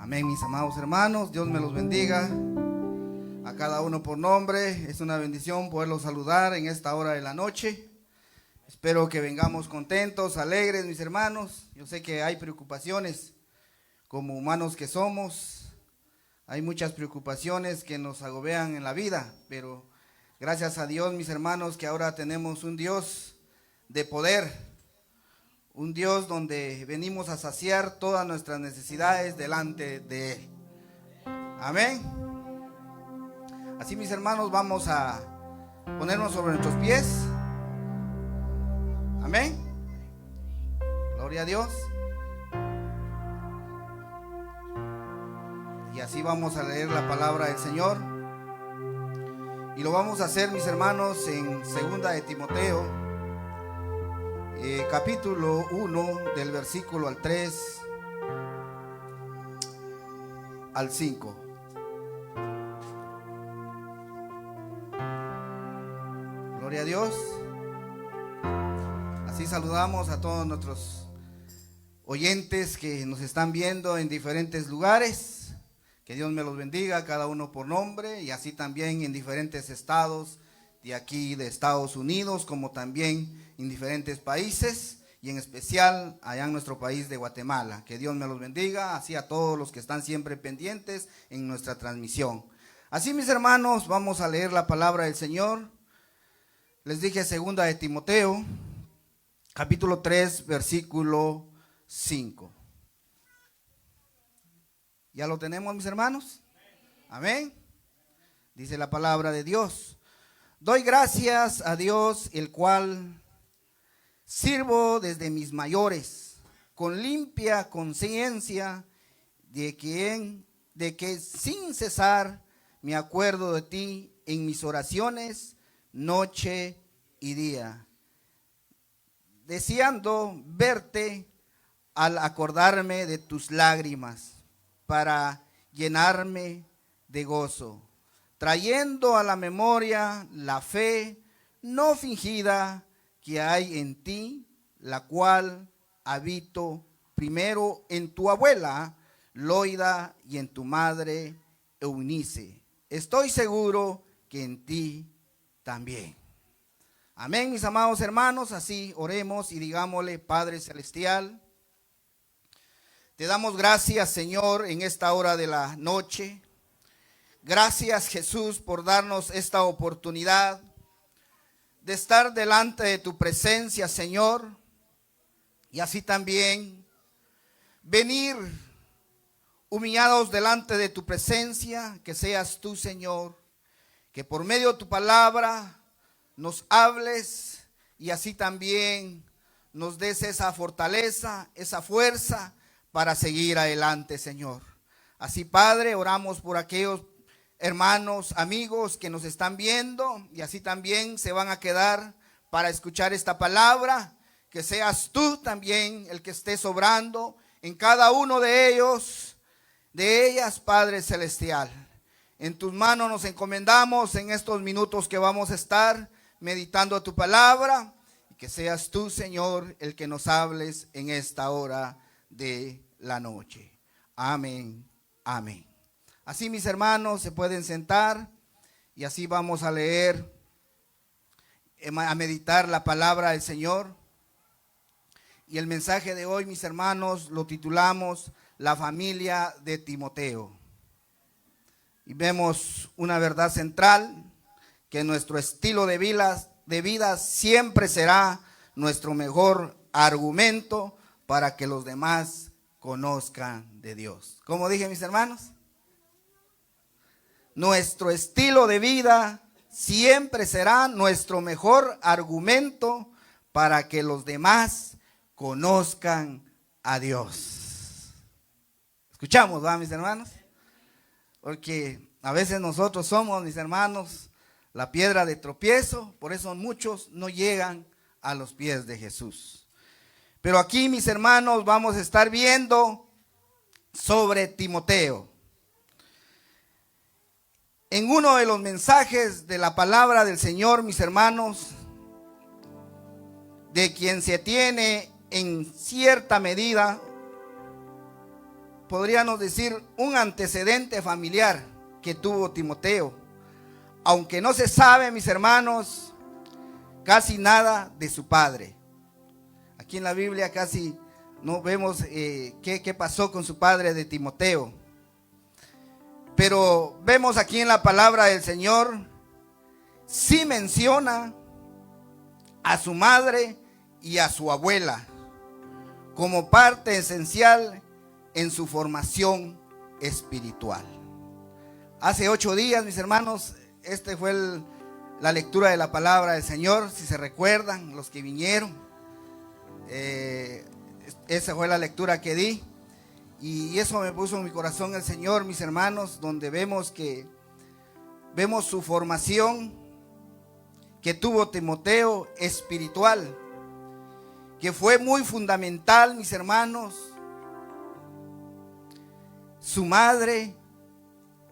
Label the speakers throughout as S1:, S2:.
S1: Amén, mis amados hermanos, Dios me los bendiga a cada uno por nombre. Es una bendición poderlos saludar en esta hora de la noche. Espero que vengamos contentos, alegres, mis hermanos. Yo sé que hay preocupaciones como humanos que somos. Hay muchas preocupaciones que nos agobian en la vida, pero gracias a Dios, mis hermanos, que ahora tenemos un Dios de poder. Un Dios donde venimos a saciar todas nuestras necesidades delante de Él. Amén. Así, mis hermanos, vamos a ponernos sobre nuestros pies. Amén. Gloria a Dios. Y así vamos a leer la palabra del Señor. Y lo vamos a hacer, mis hermanos, en 2 de Timoteo. Capítulo 1 del versículo al 3 al 5. Gloria a Dios. Así saludamos a todos nuestros oyentes que nos están viendo en diferentes lugares. Que Dios me los bendiga, cada uno por nombre, y así también en diferentes estados de aquí de Estados Unidos, como también en diferentes países, y en especial allá en nuestro país de Guatemala. Que Dios me los bendiga, así a todos los que están siempre pendientes en nuestra transmisión. Así, mis hermanos, vamos a leer la palabra del Señor. Les dije 2 de Timoteo, capítulo 3, versículo 5. ¿Ya lo tenemos, mis hermanos? Amén. Dice la palabra de Dios: doy gracias a Dios, el cual sirvo desde mis mayores, con limpia conciencia, de que sin cesar me acuerdo de ti en mis oraciones, noche y día, deseando verte al acordarme de tus lágrimas, para llenarme de gozo, trayendo a la memoria la fe no fingida que hay en ti, la cual habito primero en tu abuela Loida y en tu madre Eunice. Estoy seguro que en ti también. Amén, mis amados hermanos. Así oremos y digámosle: Padre Celestial, te damos gracias, Señor, en esta hora de la noche. Gracias, Jesús, por darnos esta oportunidad de estar delante de tu presencia, Señor, y así también venir humillados delante de tu presencia. Que seas tú, Señor, que por medio de tu palabra nos hables y así también nos des esa fortaleza, esa fuerza para seguir adelante, Señor. Así, Padre, oramos por aquellos hermanos, amigos que nos están viendo y así también se van a quedar para escuchar esta palabra. Que seas tú también el que esté sobrando en cada uno de ellos, de ellas, Padre Celestial. En tus manos nos encomendamos en estos minutos que vamos a estar meditando tu palabra, y que seas tú, Señor, el que nos hables en esta hora de la noche. Amén, amén. Así, mis hermanos, se pueden sentar y así vamos a leer, a meditar la palabra del Señor. Y el mensaje de hoy, mis hermanos, lo titulamos La familia de Timoteo. Y vemos una verdad central: que nuestro estilo de vida siempre será nuestro mejor argumento para que los demás conozcan de Dios. ¿Cómo dije, mis hermanos? Nuestro estilo de vida siempre será nuestro mejor argumento para que los demás conozcan a Dios. Escuchamos, ¿va, mis hermanos? Porque a veces nosotros somos, mis hermanos, la piedra de tropiezo. Por eso muchos no llegan a los pies de Jesús. Pero aquí, mis hermanos, vamos a estar viendo sobre Timoteo. En uno de los mensajes de la palabra del Señor, mis hermanos, de quien se tiene en cierta medida podríamos decir, un antecedente familiar que tuvo Timoteo. Aunque no se sabe, mis hermanos, casi nada de su padre. Aquí en la Biblia casi no vemos qué pasó con su padre de Timoteo. Pero vemos aquí en la palabra del Señor, sí menciona a su madre y a su abuela como parte esencial en su formación espiritual. Hace 8 días, mis hermanos, fue la lectura de la palabra del Señor, si se recuerdan, los que vinieron. Esa fue la lectura que di. Y eso me puso en mi corazón el Señor, mis hermanos, donde vemos su formación que tuvo Timoteo espiritual, que fue muy fundamental, mis hermanos, su madre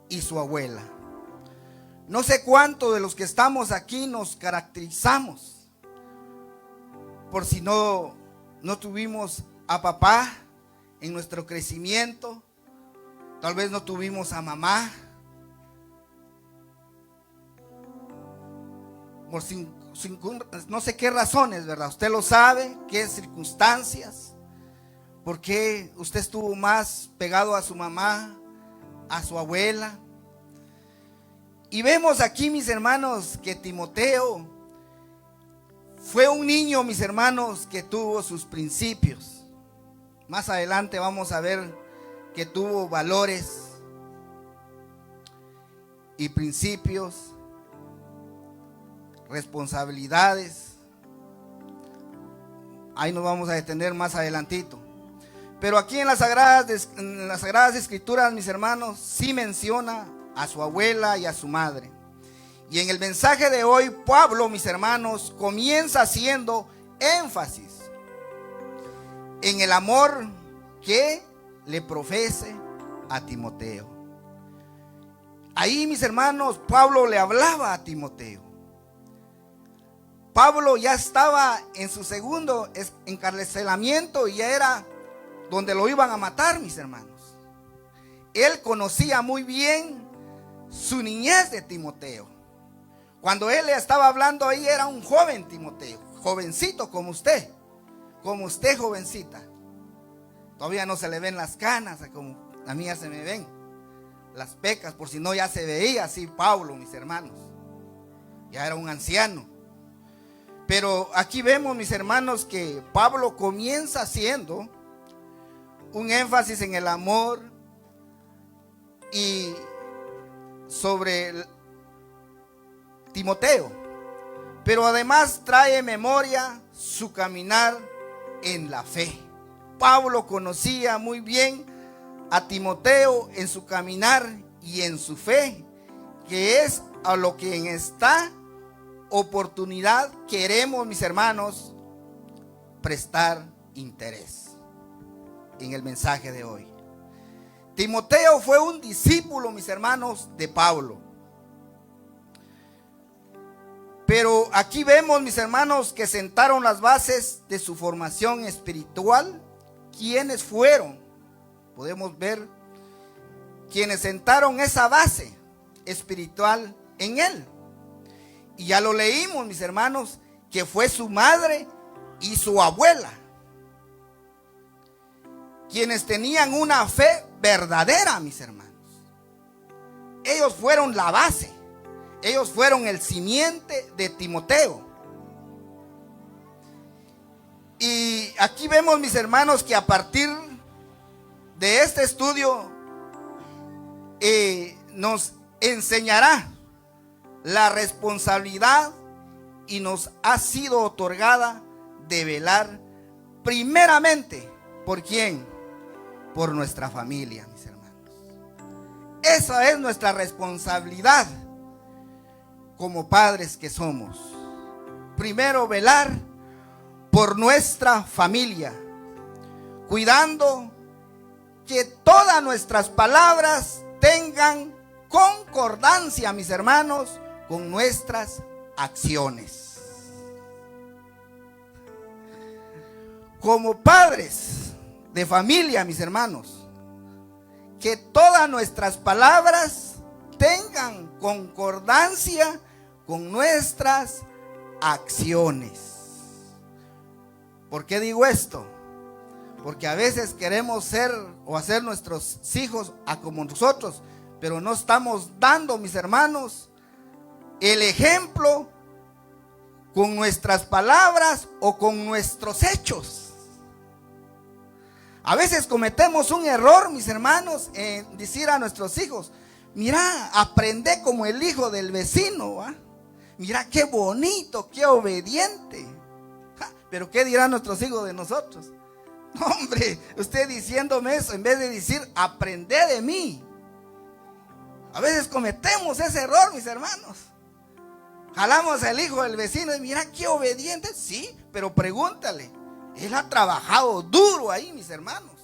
S1: y su abuela. No sé cuántos de los que estamos aquí nos caracterizamos por si no tuvimos a papá en nuestro crecimiento, tal vez no tuvimos a mamá, por no sé qué razones, ¿verdad? Usted lo sabe, qué circunstancias, por qué usted estuvo más pegado a su mamá, a su abuela. Y vemos aquí, mis hermanos, que Timoteo fue un niño, mis hermanos, que tuvo sus principios. Más adelante vamos a ver que tuvo valores y principios, responsabilidades. Ahí nos vamos a detener más adelantito. Pero aquí en las Sagradas Escrituras, mis hermanos, sí menciona a su abuela y a su madre. Y en el mensaje de hoy, Pablo, mis hermanos, comienza haciendo énfasis en el amor que le profese a Timoteo. Ahí, mis hermanos, Pablo le hablaba a Timoteo. Pablo ya estaba en su segundo encarcelamiento y ya era donde lo iban a matar, mis hermanos. Él conocía muy bien su niñez de Timoteo. Cuando él le estaba hablando ahí era un joven Timoteo, jovencito como usted jovencita. Todavía no se le ven las canas, como a mí ya se me ven las pecas, por si no ya se veía así Pablo, mis hermanos. Ya era un anciano. Pero aquí vemos, mis hermanos, que Pablo comienza haciendo un énfasis en el amor y sobre Timoteo, pero además trae memoria su caminar en la fe. Pablo conocía muy bien a Timoteo en su caminar y en su fe, que es a lo que en esta oportunidad queremos, mis hermanos, prestar interés en el mensaje de hoy. Timoteo fue un discípulo, mis hermanos, de Pablo. Pero aquí vemos, mis hermanos, que sentaron las bases de su formación espiritual. ¿Quiénes fueron? Podemos ver quienes sentaron esa base espiritual en él. Y ya lo leímos, mis hermanos, que fue su madre y su abuela, quienes tenían una fe verdadera, mis hermanos. Ellos fueron la base. Ellos fueron el simiente de Timoteo. Y aquí vemos, mis hermanos, que a partir de este estudio nos enseñará la responsabilidad y nos ha sido otorgada de velar primeramente, ¿por quién? Por nuestra familia, mis hermanos. Esa es nuestra responsabilidad como padres que somos. Primero, velar por nuestra familia, cuidando que todas nuestras palabras tengan concordancia, mis hermanos, con nuestras acciones. Como padres de familia, mis hermanos, que todas nuestras palabras tengan concordancia con nuestras acciones. ¿Por qué digo esto? Porque a veces queremos ser o hacer nuestros hijos a como nosotros, pero no estamos dando, mis hermanos, el ejemplo con nuestras palabras o con nuestros hechos. A veces cometemos un error, mis hermanos, en decir a nuestros hijos: mira, aprende como el hijo del vecino, ¿va? Mira qué bonito, qué obediente. Pero ¿qué dirán nuestros hijos de nosotros? No, hombre, usted diciéndome eso en vez de decir aprende de mí. A veces cometemos ese error, mis hermanos. Jalamos al hijo del vecino y mira qué obediente. Sí, pero pregúntale, él ha trabajado duro ahí, mis hermanos.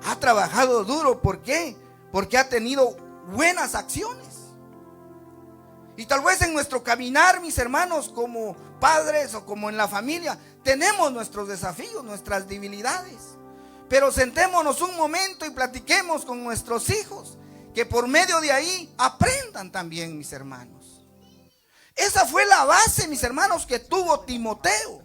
S1: Ha trabajado duro, ¿por qué? Porque ha tenido buenas acciones. Y tal vez en nuestro caminar, mis hermanos, como padres o como en la familia, tenemos nuestros desafíos, nuestras debilidades. Pero sentémonos un momento y platiquemos con nuestros hijos, que por medio de ahí aprendan también, mis hermanos. Esa fue la base, mis hermanos, que tuvo Timoteo.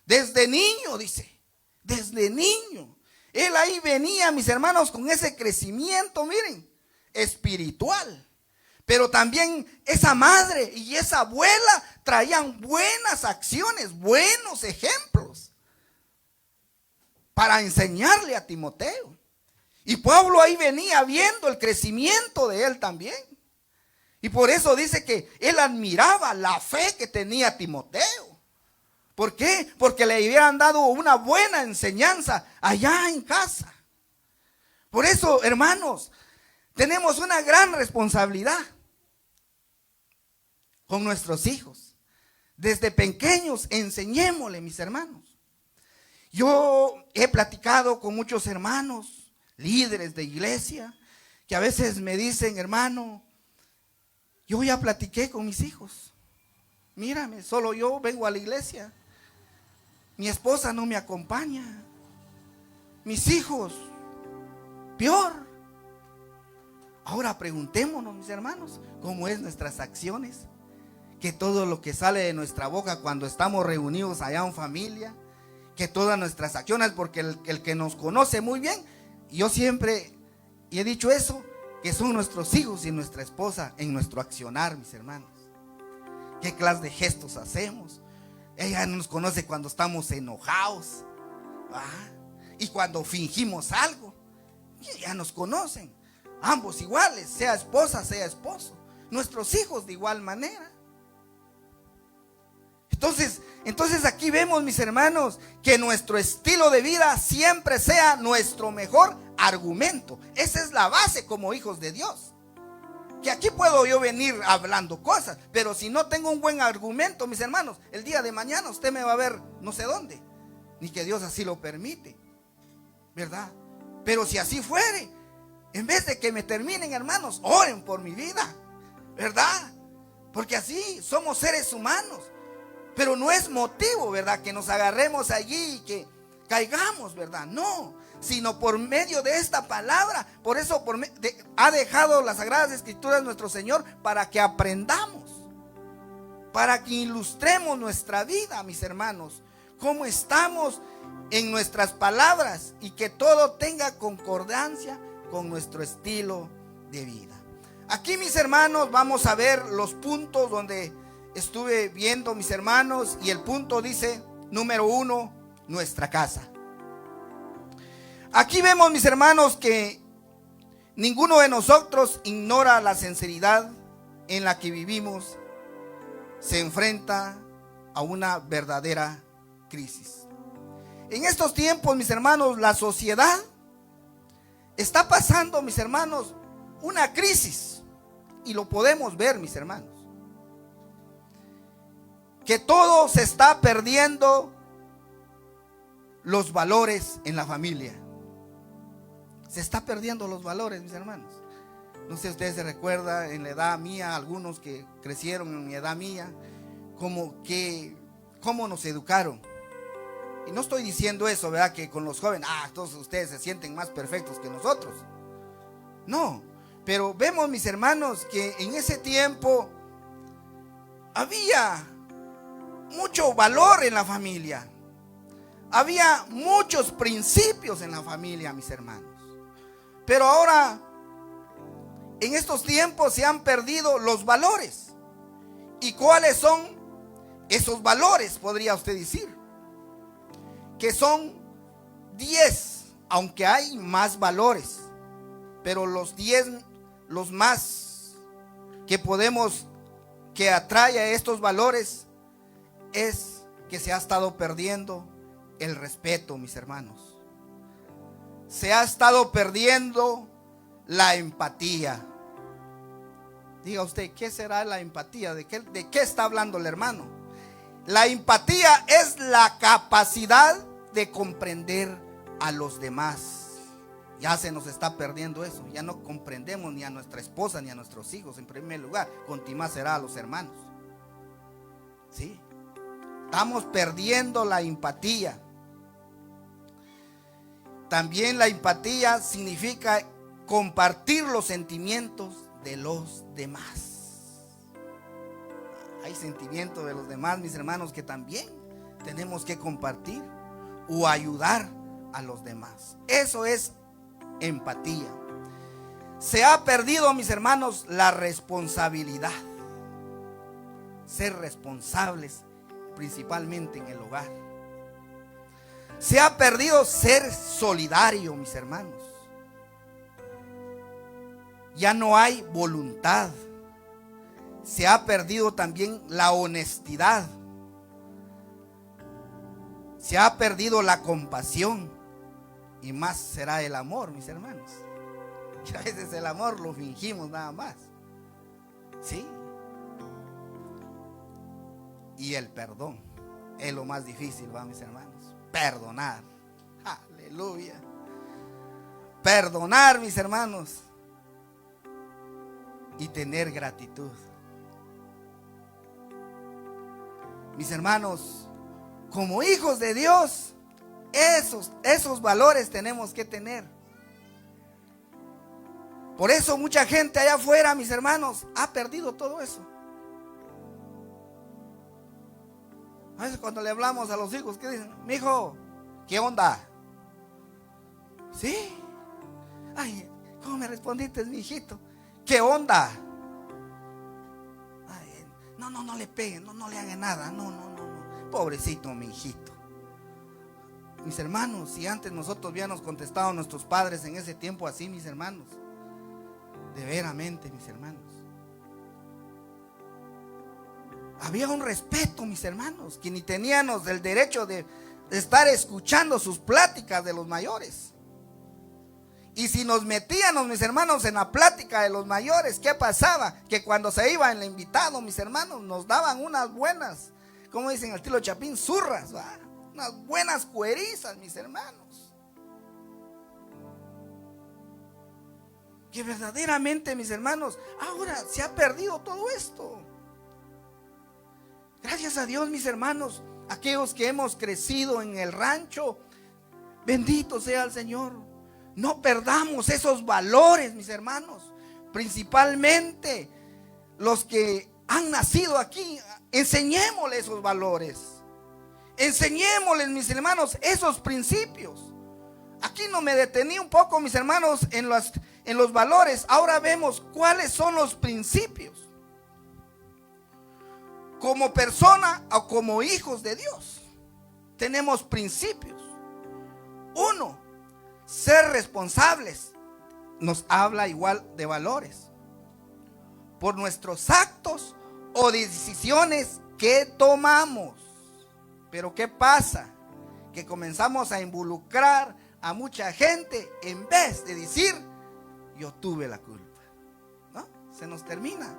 S1: Desde niño, dice, desde niño. Él ahí venía, mis hermanos, con ese crecimiento, miren, espiritual. Pero también esa madre y esa abuela traían buenas acciones, buenos ejemplos para enseñarle a Timoteo. Y Pablo ahí venía viendo el crecimiento de él también. Y por eso dice que él admiraba la fe que tenía Timoteo. ¿Por qué? Porque le hubieran dado una buena enseñanza allá en casa. Por eso, hermanos, tenemos una gran responsabilidad con nuestros hijos. Desde pequeños enseñémosle, mis hermanos. Yo he platicado con muchos hermanos, líderes de iglesia, que a veces me dicen: hermano, yo ya platiqué con mis hijos. Mírame, solo yo vengo a la iglesia. Mi esposa no me acompaña. Mis hijos, peor. Ahora preguntémonos, mis hermanos, ¿cómo es nuestras acciones? Que todo lo que sale de nuestra boca cuando estamos reunidos allá en familia, que todas nuestras acciones, porque el que nos conoce muy bien, yo siempre he dicho eso, que son nuestros hijos y nuestra esposa en nuestro accionar, mis hermanos. ¿Qué clase de gestos hacemos? Ella nos conoce cuando estamos enojados, y cuando fingimos algo. Ya nos conocen, ambos iguales, sea esposa, sea esposo. Nuestros hijos de igual manera. Entonces aquí vemos, mis hermanos, que nuestro estilo de vida siempre sea nuestro mejor argumento. Esa es la base como hijos de Dios. Que aquí puedo yo venir hablando cosas, pero si no tengo un buen argumento, mis hermanos, el día de mañana usted me va a ver no sé dónde, ni que Dios así lo permite, ¿verdad? Pero si así fuere, en vez de que me terminen, hermanos, oren por mi vida, ¿verdad? Porque así somos seres humanos. Pero no es motivo, ¿verdad?, que nos agarremos allí y que caigamos, ¿verdad? No, sino por medio de esta palabra. Por eso ha dejado las Sagradas Escrituras nuestro Señor para que aprendamos, para que ilustremos nuestra vida, mis hermanos, cómo estamos en nuestras palabras y que todo tenga concordancia con nuestro estilo de vida. Aquí, mis hermanos, vamos a ver los puntos donde estuve viendo, mis hermanos, y el punto dice, número 1, nuestra casa. Aquí vemos, mis hermanos, que ninguno de nosotros ignora la sinceridad en la que vivimos. Se enfrenta a una verdadera crisis. En estos tiempos, mis hermanos, la sociedad está pasando, mis hermanos, una crisis, y lo podemos ver, mis hermanos. Que todo se está perdiendo los valores en la familia. Se está perdiendo los valores, mis hermanos. No sé si ustedes se recuerdan en la edad mía, algunos que crecieron en mi edad mía, cómo nos educaron. Y no estoy diciendo eso, ¿verdad? Que con los jóvenes, todos ustedes se sienten más perfectos que nosotros. No, pero vemos, mis hermanos, que en ese tiempo había mucho valor en la familia. Había muchos principios en la familia, mis hermanos. Pero ahora, en estos tiempos se han perdido los valores. ¿Y cuáles son esos valores? Podría usted decir que son 10, aunque hay más valores. Pero los 10, los más que atrae a estos valores, es que se ha estado perdiendo el respeto, mis hermanos. Se ha estado perdiendo la empatía. Diga usted, ¿qué será la empatía? ¿De qué está hablando el hermano? La empatía es la capacidad de comprender a los demás. Ya se nos está perdiendo eso. Ya no comprendemos ni a nuestra esposa ni a nuestros hijos en primer lugar. Continuar será a los hermanos. ¿Sí? Estamos perdiendo la empatía. También la empatía significa compartir los sentimientos de los demás. Hay sentimientos de los demás, mis hermanos, que también tenemos que compartir o ayudar a los demás. Eso es empatía. Se ha perdido, mis hermanos, la responsabilidad. Ser responsables, principalmente en el hogar. Se ha perdido ser solidario, mis hermanos. Ya no hay voluntad. Se ha perdido también la honestidad. Se ha perdido la compasión. Y más será el amor, mis hermanos. Que a veces el amor lo fingimos nada más. ¿Sí? Y el perdón es lo más difícil, mis hermanos. Perdonar. Aleluya. Perdonar, mis hermanos. Y tener gratitud. Mis hermanos, como hijos de Dios, esos valores tenemos que tener. Por eso mucha gente allá afuera, mis hermanos, ha perdido todo eso. A veces cuando le hablamos a los hijos, ¿qué dicen? Mijo, ¿qué onda? ¿Sí? Ay, ¿cómo me respondiste, mi hijito? ¿Qué onda? Ay, no le peguen, no le hagan nada. No. Pobrecito mi hijito. Mis hermanos, si antes nosotros habíamos contestado a nuestros padres en ese tiempo así, mis hermanos, de veramente, mis hermanos, había un respeto, mis hermanos, que ni teníamos el derecho de estar escuchando sus pláticas de los mayores. Y si nos metíamos, mis hermanos, en la plática de los mayores, ¿qué pasaba? Que cuando se iba el invitado, mis hermanos, nos daban unas buenas, como dicen el estilo Chapín, zurras, ¿va? Unas buenas cuerizas, mis hermanos. Que verdaderamente, mis hermanos, ahora se ha perdido todo esto. Gracias a Dios, mis hermanos, aquellos que hemos crecido en el rancho, bendito sea el Señor. No perdamos esos valores, mis hermanos. Principalmente los que han nacido aquí, enseñémosles esos valores. Enseñémosles, mis hermanos, esos principios. Aquí no me detení un poco, mis hermanos, en los valores. Ahora vemos cuáles son los principios. Como persona o como hijos de Dios, tenemos principios. Uno, ser responsables. Nos habla igual de valores. Por nuestros actos o decisiones que tomamos. Pero ¿qué pasa? Que comenzamos a involucrar a mucha gente en vez de decir, yo tuve la culpa. ¿No? Se nos termina.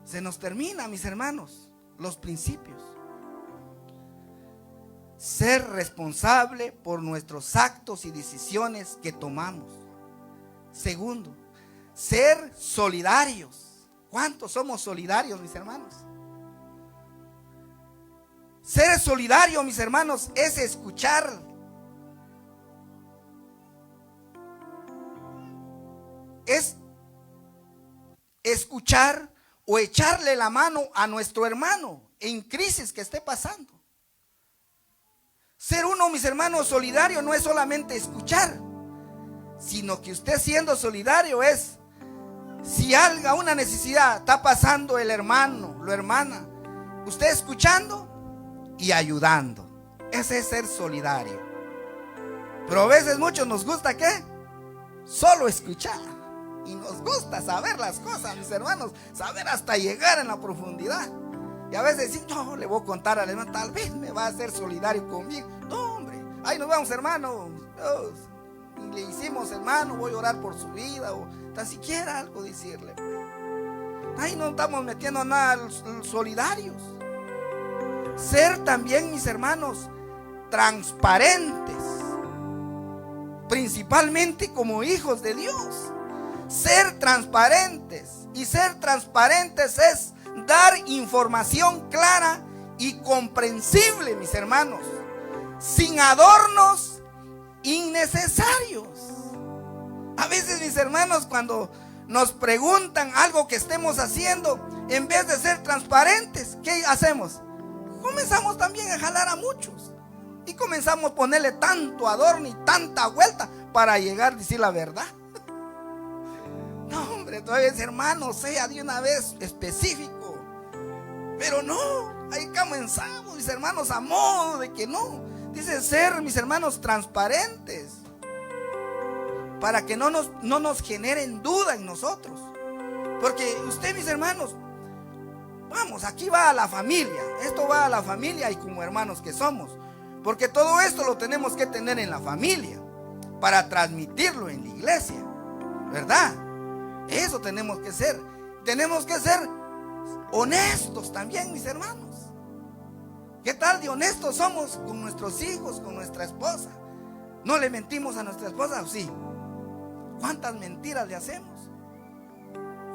S1: Se nos termina, mis hermanos, los principios. Ser responsable por nuestros actos y decisiones que tomamos. Segundo, ser solidarios. ¿Cuántos somos solidarios, mis hermanos? Ser solidario, mis hermanos, es escuchar. Es escuchar o echarle la mano a nuestro hermano en crisis que esté pasando. Ser uno, mis hermanos, solidario no es solamente escuchar, sino que usted siendo solidario es, si haya una necesidad, está pasando el hermano, la hermana, usted escuchando y ayudando. Ese es ser solidario. Pero a veces muchos nos gusta ¿qué? Solo escuchar. Y nos gusta saber las cosas, mis hermanos, saber hasta llegar en la profundidad. Y a veces decimos, no, le voy a contar al hermano, tal vez me va a ser solidario conmigo. No, hombre, ahí nos vamos, hermano. Le hicimos, hermano, voy a orar por su vida, o tan siquiera algo decirle. Ahí no estamos metiendo nada solidarios. Ser también, mis hermanos, transparentes, principalmente como hijos de Dios. Ser transparentes, y ser transparentes es dar información clara y comprensible, mis hermanos, sin adornos innecesarios. A veces, mis hermanos, cuando nos preguntan algo que estemos haciendo, en vez de ser transparentes, ¿qué hacemos? Comenzamos también a jalar a muchos y comenzamos a ponerle tanto adorno y tanta vuelta para llegar a decir la verdad. No, hombre, todavía, hermano, sea de una vez específico. Pero no, ahí comenzamos, mis hermanos, a modo de que no. Dice ser, mis hermanos, transparentes, para que no nos generen duda en nosotros. Porque usted, mis hermanos, vamos, aquí va a la familia. Esto va a la familia y como hermanos que somos. Porque todo esto lo tenemos que tener en la familia para transmitirlo en la iglesia, ¿verdad? Eso tenemos que ser. Tenemos que ser honestos también, mis hermanos. ¿Qué tal de honestos somos con nuestros hijos, con nuestra esposa? ¿No le mentimos a nuestra esposa? Sí. ¿Cuántas mentiras le hacemos?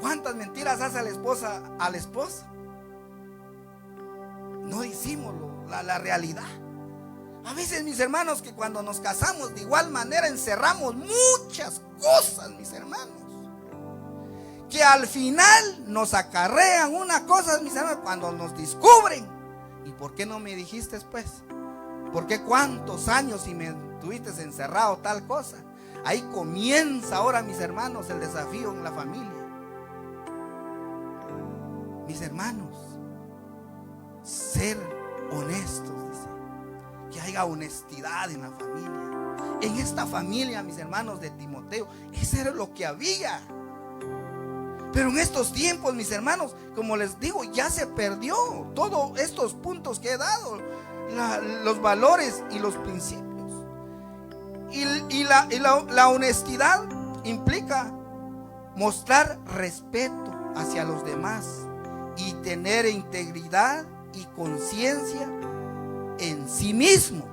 S1: ¿Cuántas mentiras hace la esposa a la esposa? No decimos la realidad. A veces, mis hermanos, que cuando nos casamos de igual manera encerramos muchas cosas, mis hermanos, que al final nos acarrean una cosa, mis hermanos, cuando nos descubren. ¿Y por qué no me dijiste pues? ¿Por qué cuántos años y me tuviste encerrado tal cosa? Ahí comienza ahora, mis hermanos, el desafío en la familia. Mis hermanos, ser honestos, dice, que haya honestidad en la familia. En esta familia, mis hermanos, de Timoteo, eso era lo que había. Pero en estos tiempos, mis hermanos, como les digo, ya se perdió todos estos puntos que he dado, los valores y los principios. Y la honestidad implica mostrar respeto hacia los demás y tener integridad y conciencia en sí mismo.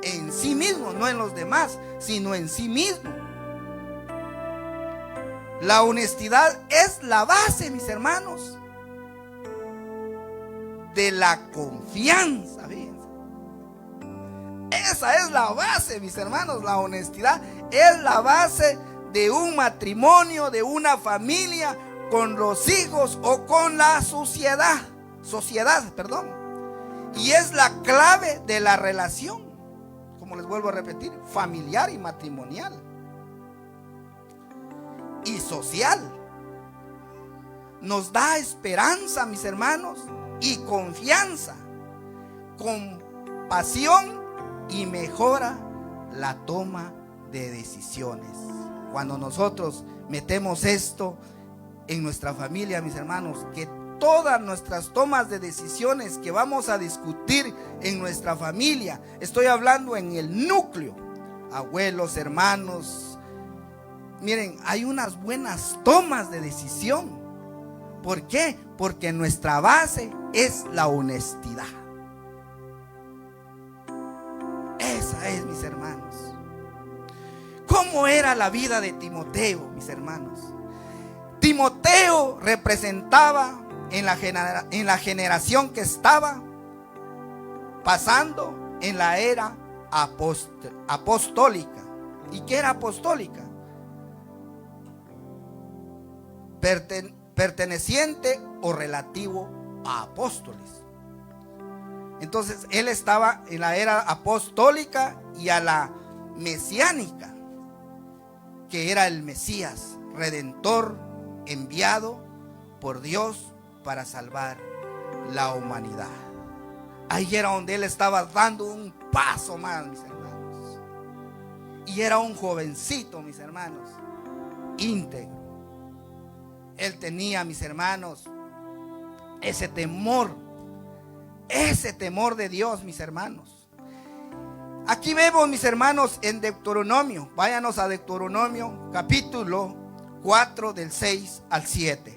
S1: En sí mismo, no en los demás, sino en sí mismo. La honestidad es la base, mis hermanos, de la confianza. Fíjense. Esa es la base, mis hermanos. La honestidad es la base de un matrimonio, de una familia, con los hijos o con la sociedad, y es la clave de la relación, como les vuelvo a repetir, familiar y matrimonial y social. Nos da esperanza, mis hermanos, y confianza, compasión, y mejora la toma de decisiones. Cuando nosotros metemos esto en nuestra familia, mis hermanos, que todas nuestras tomas de decisiones que vamos a discutir en nuestra familia, estoy hablando en el núcleo, abuelos, hermanos, miren, hay unas buenas tomas de decisión. ¿Por qué? Porque nuestra base es la honestidad. Esa es, mis hermanos. ¿Cómo era la vida de Timoteo, mis hermanos? Timoteo representaba en la generación que estaba pasando en la era apostólica. ¿Y qué era apostólica? Perteneciente o relativo a apóstoles. Entonces él estaba en la era apostólica y a la mesiánica, que era el Mesías, redentor, enviado por Dios para salvar la humanidad. Ahí era donde él estaba dando un paso más, mis hermanos. Y era un jovencito, mis hermanos, íntegro. Él tenía, mis hermanos, ese temor de Dios, mis hermanos. Aquí vemos, mis hermanos, en Deuteronomio. Váyanos a Deuteronomio, capítulo 4, del 6 al 7.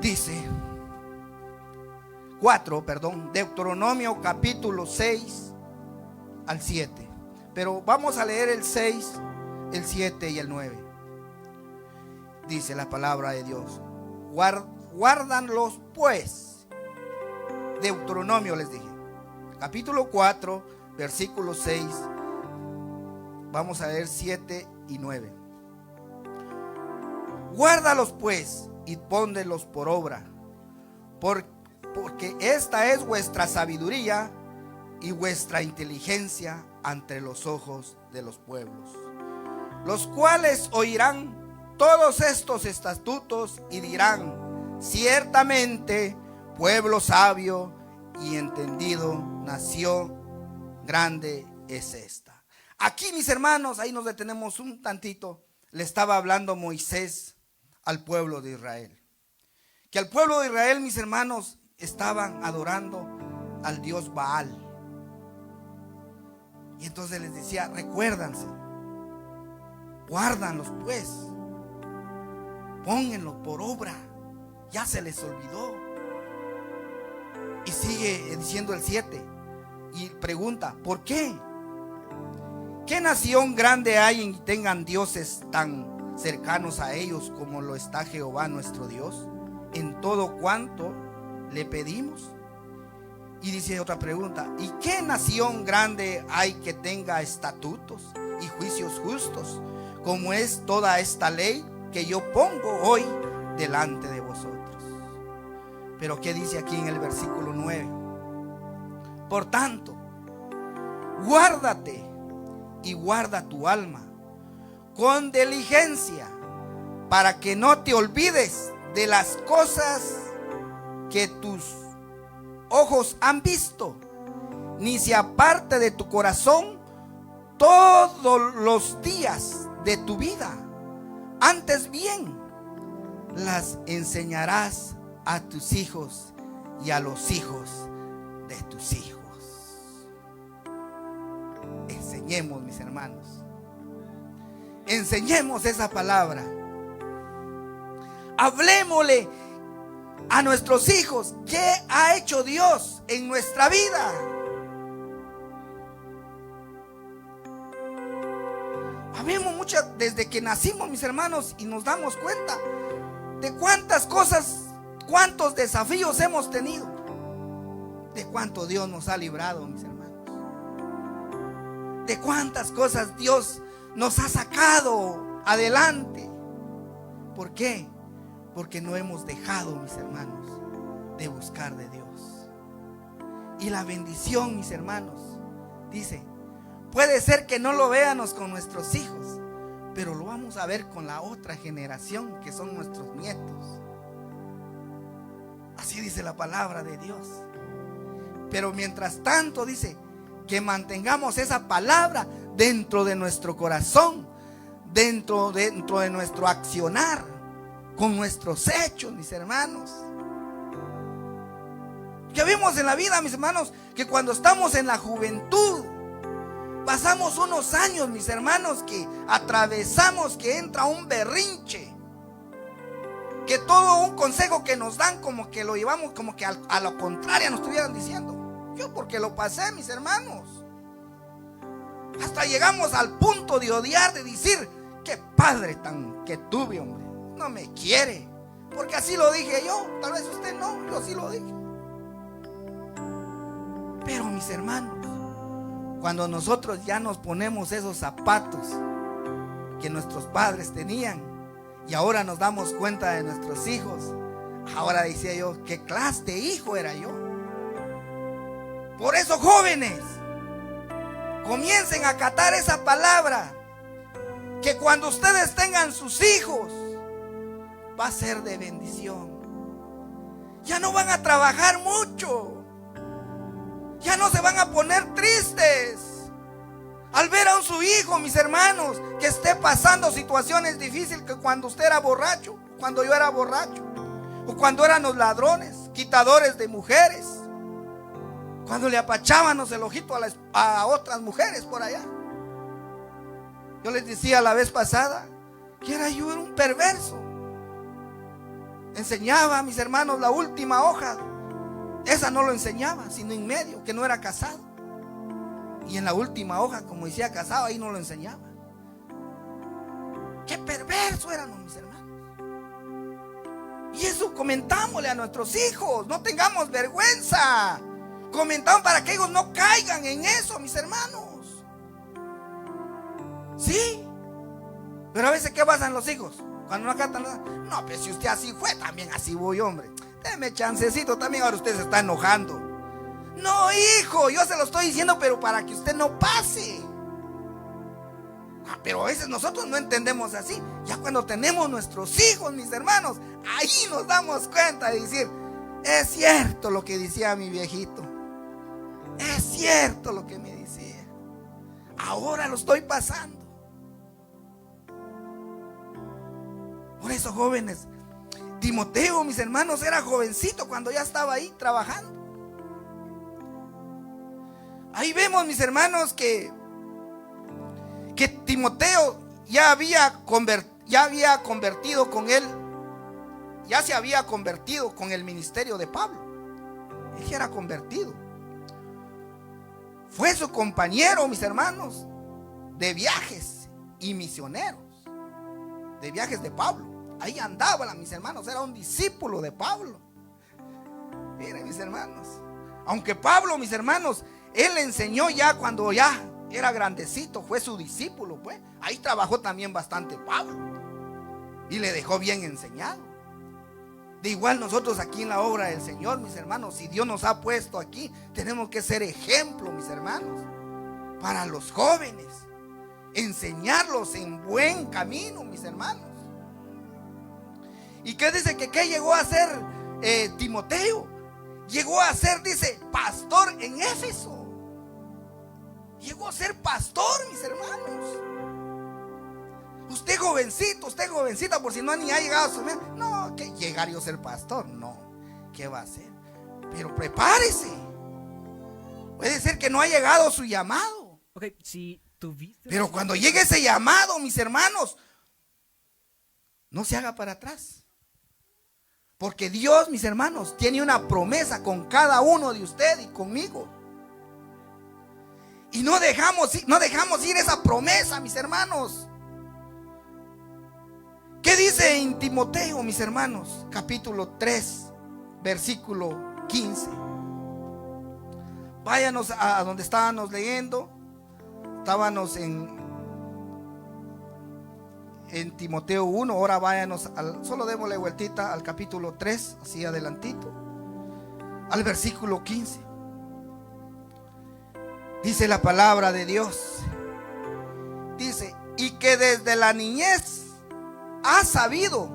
S1: Dice 4, Deuteronomio capítulo 6 al 7. Pero vamos a leer el 6, el 7 y el 9. Dice la palabra de Dios: guárdanlos pues. Deuteronomio, les dije, capítulo 4, versículo 6. Vamos a leer 7 y 9. Guárdalos pues y póndelos por obra, porque esta es vuestra sabiduría y vuestra inteligencia ante los ojos de los pueblos, los cuales oirán todos estos estatutos y dirán: ciertamente pueblo sabio y entendido, nación grande es esta. Aquí, mis hermanos, ahí nos detenemos un tantito. Le estaba hablando Moisés al pueblo de Israel, que al pueblo de Israel, mis hermanos, estaban adorando al dios Baal. Y entonces les decía: recuérdanse, guárdanlos pues, pónganlos por obra, ya se les olvidó. Y sigue diciendo el 7 y pregunta: ¿por qué? ¿Qué nación grande hay y tengan dioses tan cercanos a ellos como lo está Jehová nuestro Dios en todo cuanto le pedimos? Y dice otra pregunta: ¿y qué nación grande hay que tenga estatutos y juicios justos como es toda esta ley que yo pongo hoy delante de vosotros? Pero ¿qué dice aquí en el versículo 9? Por tanto, guárdate y guarda tu alma con diligencia, para que no te olvides de las cosas que tus ojos han visto, ni se aparte de tu corazón todos los días de tu vida. Antes bien, las enseñarás a tus hijos y a los hijos de tus hijos. Enseñemos, mis hermanos, enseñemos esa palabra. Hablemosle a nuestros hijos qué ha hecho Dios en nuestra vida. Habemos muchas desde que nacimos, mis hermanos, y nos damos cuenta de cuántas cosas, cuántos desafíos hemos tenido, de cuánto Dios nos ha librado, mis hermanos, de cuántas cosas Dios nos ha sacado adelante. ¿Por qué? Porque no hemos dejado, mis hermanos, de buscar de Dios. Y la bendición, mis hermanos, dice, puede ser que no lo veamos con nuestros hijos, pero lo vamos a ver con la otra generación, que son nuestros nietos. Así dice la palabra de Dios. Pero mientras tanto dice que mantengamos esa palabra dentro de nuestro corazón, dentro de nuestro accionar, con nuestros hechos, mis hermanos. Que vimos en la vida, mis hermanos, que cuando estamos en la juventud, pasamos unos años, mis hermanos, que atravesamos, que entra un berrinche, que todo un consejo que nos dan como que lo llevamos como que a lo contrario nos estuvieran diciendo. Yo porque lo pasé, mis hermanos. Hasta llegamos al punto de odiar, de decir: qué padre tan que tuve, hombre, no me quiere. Porque así lo dije yo, tal vez usted no, yo sí lo dije. Pero mis hermanos, cuando nosotros ya nos ponemos esos zapatos que nuestros padres tenían y ahora nos damos cuenta de nuestros hijos, ahora decía yo: qué clase de hijo era yo. Por eso, jóvenes, comiencen a acatar esa palabra, que cuando ustedes tengan sus hijos va a ser de bendición. Ya no van a trabajar mucho, ya no se van a poner tristes al ver a su hijo, mis hermanos, que esté pasando situaciones difíciles, que cuando usted era borracho, cuando yo era borracho, o cuando eran los ladrones, quitadores de mujeres, cuando le apachábamos el ojito a otras mujeres por allá. Yo les decía la vez pasada que yo era un perverso. Enseñaba a mis hermanos la última hoja. Esa no lo enseñaba, sino en medio, que no era casado. Y en la última hoja, como decía casado, ahí no lo enseñaba. Qué perverso éramos, mis hermanos. Y eso comentámosle a nuestros hijos. No tengamos vergüenza. Comentamos para que ellos no caigan en eso, mis hermanos. Sí. Pero a veces, ¿qué pasan los hijos? Cuando no acatan nada. No, pues si usted así fue, también así voy, hombre. Deme chancecito también, ahora usted se está enojando. No, hijo, yo se lo estoy diciendo, pero para que usted no pase. Pero a veces nosotros no entendemos así. Ya cuando tenemos nuestros hijos, mis hermanos, ahí nos damos cuenta de decir: es cierto lo que decía mi viejito. Es cierto lo que me decía. Ahora lo estoy pasando. Por eso, jóvenes, Timoteo, mis hermanos, era jovencito cuando ya estaba ahí trabajando. Ahí vemos, mis hermanos, que Timoteo ya había convertido con él, ya se había convertido con el ministerio de Pablo. Él ya era convertido. Fue su compañero, mis hermanos, de viajes y misioneros, de viajes de Pablo. Ahí andaba, mis hermanos, era un discípulo de Pablo. Miren, mis hermanos, aunque Pablo, mis hermanos, él le enseñó ya cuando ya era grandecito, fue su discípulo, pues. Ahí trabajó también bastante Pablo y le dejó bien enseñado. De igual nosotros aquí en la obra del Señor, mis hermanos, si Dios nos ha puesto aquí, tenemos que ser ejemplo, mis hermanos, para los jóvenes, enseñarlos en buen camino, mis hermanos. ¿Y qué dice? ¿Qué llegó a ser Timoteo? Llegó a ser, dice, pastor en Éfeso. Llegó a ser pastor, mis hermanos. Usted jovencita, por si no ni ha llegado a su vida. No, que llegar yo a ser pastor, no. ¿Qué va a hacer? Pero prepárese. Puede ser que no ha llegado su llamado.
S2: Okay, si tuviste...
S1: Pero cuando llegue ese llamado, mis hermanos, no se haga para atrás. Porque Dios, mis hermanos, tiene una promesa con cada uno de ustedes y conmigo. Y no dejamos ir esa promesa, mis hermanos. ¿Qué dice en Timoteo, mis hermanos? Capítulo 3, versículo 15. Váyanos a donde estábamos leyendo. Estábamos en Timoteo 1, ahora váyanos, solo démosle vueltita al capítulo 3, así adelantito, al versículo 15. Dice la palabra de Dios, dice: y que desde la niñez has sabido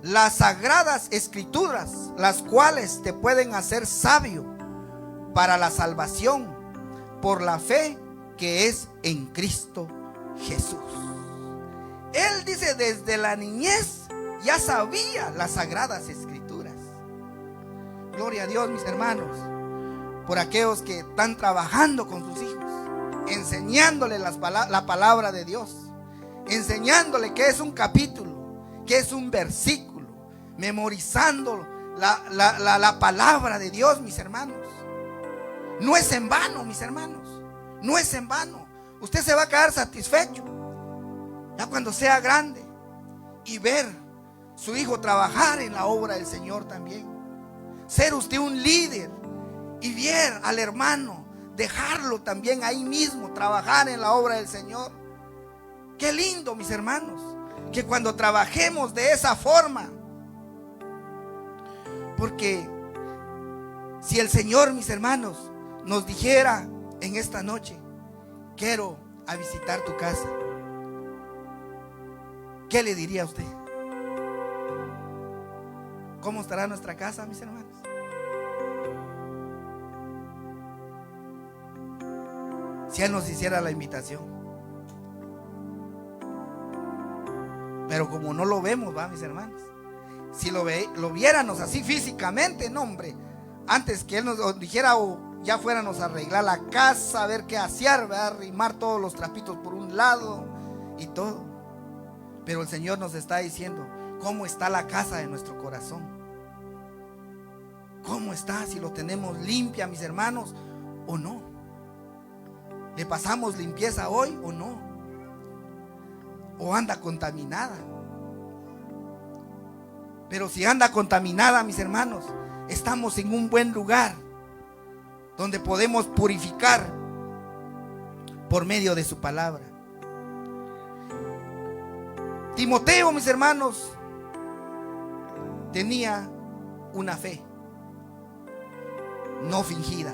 S1: las sagradas escrituras, las cuales te pueden hacer sabio para la salvación por la fe que es en Cristo Jesús. Él dice: desde la niñez ya sabía las sagradas escrituras. Gloria a Dios, mis hermanos, por aquellos que están trabajando con sus hijos, enseñándole la palabra de Dios, enseñándole qué es un capítulo, qué es un versículo, memorizando la palabra de Dios, mis hermanos. No es en vano, mis hermanos. no es en vano. Usted se va a quedar satisfecho ya cuando sea grande y ver su hijo trabajar en la obra del Señor también. Ser usted un líder y ver al hermano, dejarlo también ahí mismo, trabajar en la obra del Señor. Qué lindo, mis hermanos, que cuando trabajemos de esa forma, porque si el Señor, mis hermanos, nos dijera en esta noche: quiero a visitar tu casa, ¿qué le diría a usted? ¿Cómo estará nuestra casa, mis hermanos? Si Él nos hiciera la invitación. Pero como no lo vemos, va, mis hermanos. Si lo viéramos así físicamente, no, hombre, antes que Él nos dijera, o ya fuéramos a arreglar la casa, a ver qué hacer, ¿verdad? Arrimar todos los trapitos por un lado y todo. Pero el Señor nos está diciendo cómo está la casa de nuestro corazón. ¿Cómo está? Si lo tenemos limpia, mis hermanos, o no. ¿Le pasamos limpieza hoy o no? ¿O anda contaminada? Pero si anda contaminada, mis hermanos, estamos en un buen lugar donde podemos purificar por medio de su palabra. Timoteo, mis hermanos, tenía una fe no fingida.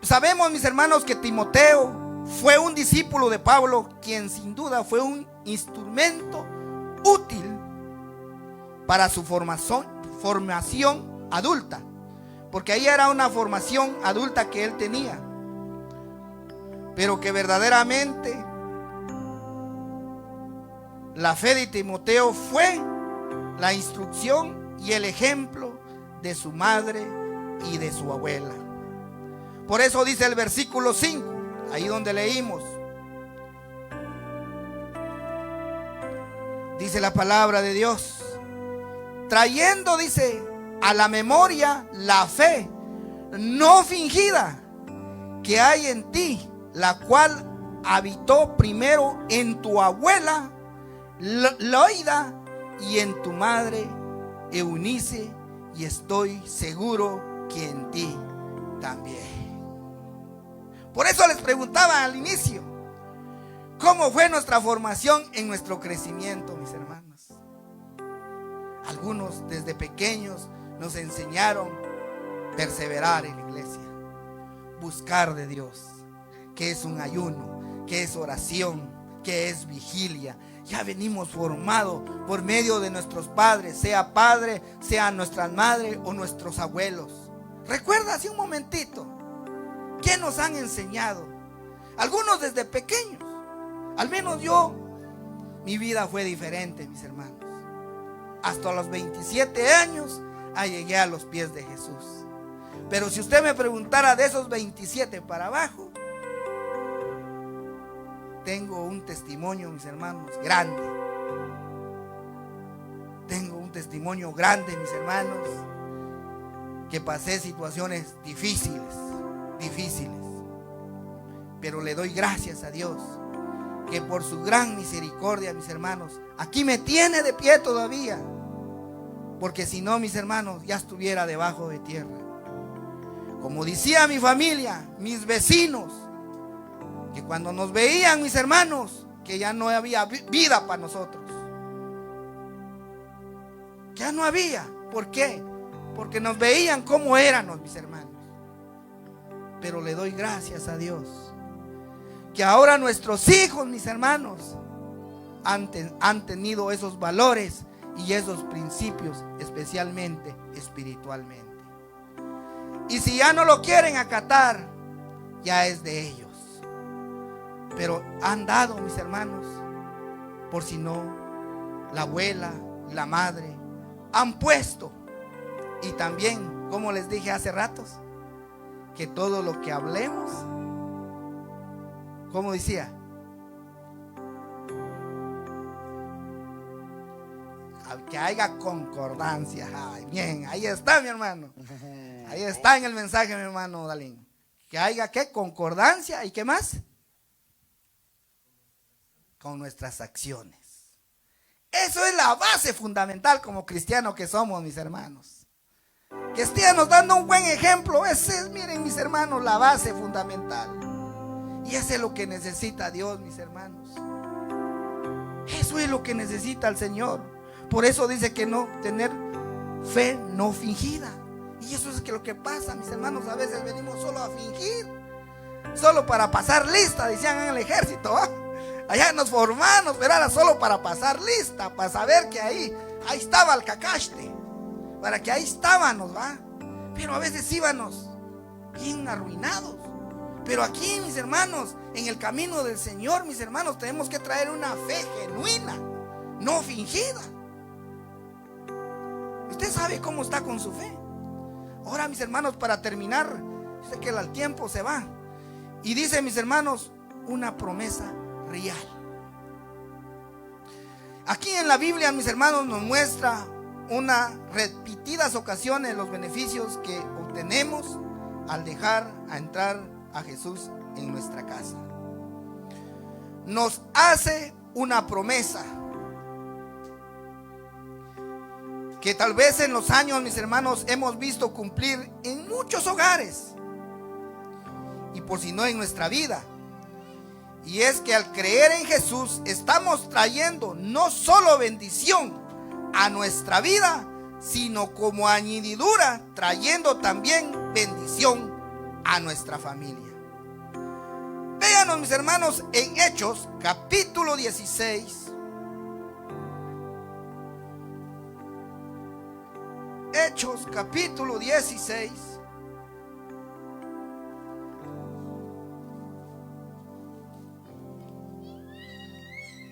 S1: Sabemos, mis hermanos, que Timoteo fue un discípulo de Pablo, quien sin duda fue un instrumento útil para su formación adulta, porque ahí era una formación adulta que él tenía, pero que verdaderamente la fe de Timoteo fue la instrucción y el ejemplo de su madre y de su abuela. Por eso dice el versículo 5, ahí donde leímos, dice la palabra de Dios, trayendo, dice, a la memoria la fe no fingida que hay en ti, la cual habitó primero en tu abuela Loida y en tu madre Eunice, y estoy seguro que en ti también. Por eso les preguntaba al inicio, ¿cómo fue nuestra formación en nuestro crecimiento, mis hermanos? Algunos desde pequeños nos enseñaron perseverar en la iglesia, buscar de Dios, que es un ayuno, que es oración, que es vigilia. Ya venimos formados por medio de nuestros padres, sea padre, sea nuestras madres o nuestros abuelos. Recuerda hace un momentito, ¿qué nos han enseñado? Algunos desde pequeños. Al menos yo, mi vida fue diferente, mis hermanos. Hasta los 27 años llegué a los pies de Jesús. Pero si usted me preguntara de esos 27 para abajo, tengo un testimonio, mis hermanos, grande. Tengo un testimonio grande, mis hermanos, que pasé situaciones difíciles. Pero le doy gracias a Dios, que por su gran misericordia, mis hermanos, aquí me tiene de pie todavía. Porque si no, mis hermanos, ya estuviera debajo de tierra. Como decía mi familia, mis vecinos, que cuando nos veían, mis hermanos, que ya no había vida para nosotros. Ya no había. ¿Por qué? Porque nos veían como éramos, mis hermanos. Pero le doy gracias a Dios, que ahora nuestros hijos, mis hermanos, han tenido esos valores y esos principios, especialmente espiritualmente. Y si ya no lo quieren acatar, ya es de ellos. Pero han dado, mis hermanos, por si no, la abuela, la madre, han puesto. Y también, como les dije hace ratos, que todo lo que hablemos, como decía, que haya concordancia. Ay, bien, ahí está, mi hermano. Ahí está en el mensaje, mi hermano Dalín. Que haya ¿qué? Concordancia y ¿qué más? Con nuestras acciones. Eso es la base fundamental como cristianos que somos, mis hermanos. Que estemos dando un buen ejemplo. Ese es, miren, mis hermanos, la base fundamental. Y eso es lo que necesita Dios, mis hermanos. Eso es lo que necesita el Señor. Por eso dice que no tener fe no fingida. Y eso es lo que pasa, mis hermanos. A veces venimos solo a fingir, solo para pasar lista, decían en el ejército, ¿va? Allá nos formamos, pero era solo para pasar lista, para saber que ahí estaba el cacaste, para que ahí estábamos, ¿va? Pero a veces íbamos bien arruinados. Pero aquí, mis hermanos, en el camino del Señor, mis hermanos, tenemos que traer una fe genuina, no fingida. Usted sabe cómo está con su fe. Ahora, mis hermanos, para terminar, sé que el tiempo se va. Y dice, mis hermanos, una promesa real. Aquí en la Biblia, mis hermanos, nos muestra unas repetidas ocasiones los beneficios que obtenemos al dejar entrar a Jesús en nuestra casa. Nos hace una promesa que tal vez en los años, mis hermanos, hemos visto cumplir en muchos hogares, y por si no en nuestra vida. Y es que al creer en Jesús estamos trayendo no solo bendición a nuestra vida, sino como añadidura trayendo también bendición a nuestra familia. Véanos, mis hermanos, en Hechos capítulo 16. Hechos capítulo 16.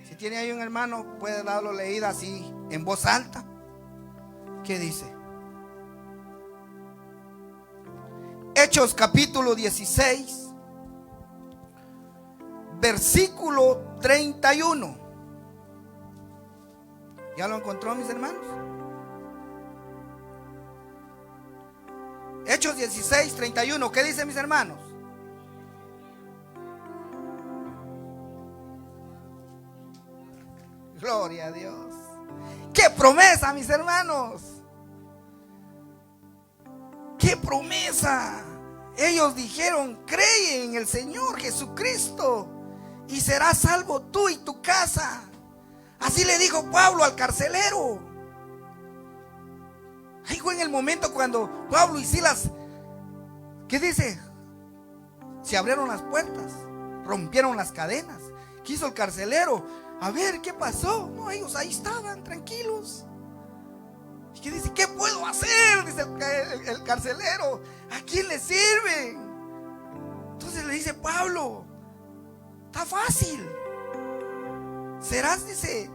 S1: Si tiene ahí un hermano, puede darlo leída así en voz alta. ¿Qué dice? Hechos capítulo 16, versículo 31. ¿Ya lo encontró, mis hermanos? Hechos 16, 31. ¿Qué dice, mis hermanos? Gloria a Dios. ¡Qué promesa, mis hermanos! ¡Qué promesa! Ellos dijeron: cree en el Señor Jesucristo y serás salvo tú y tu casa. Así le dijo Pablo al carcelero. Ahí fue en el momento cuando Pablo y Silas, ¿qué dice? Se abrieron las puertas, rompieron las cadenas. ¿Qué hizo el carcelero? A ver, ¿qué pasó? No, ellos ahí estaban, tranquilos. ¿Y qué dice? ¿Qué puedo hacer? Dice el carcelero. ¿A quién le sirven? Entonces le dice Pablo: está fácil. Serás, dice,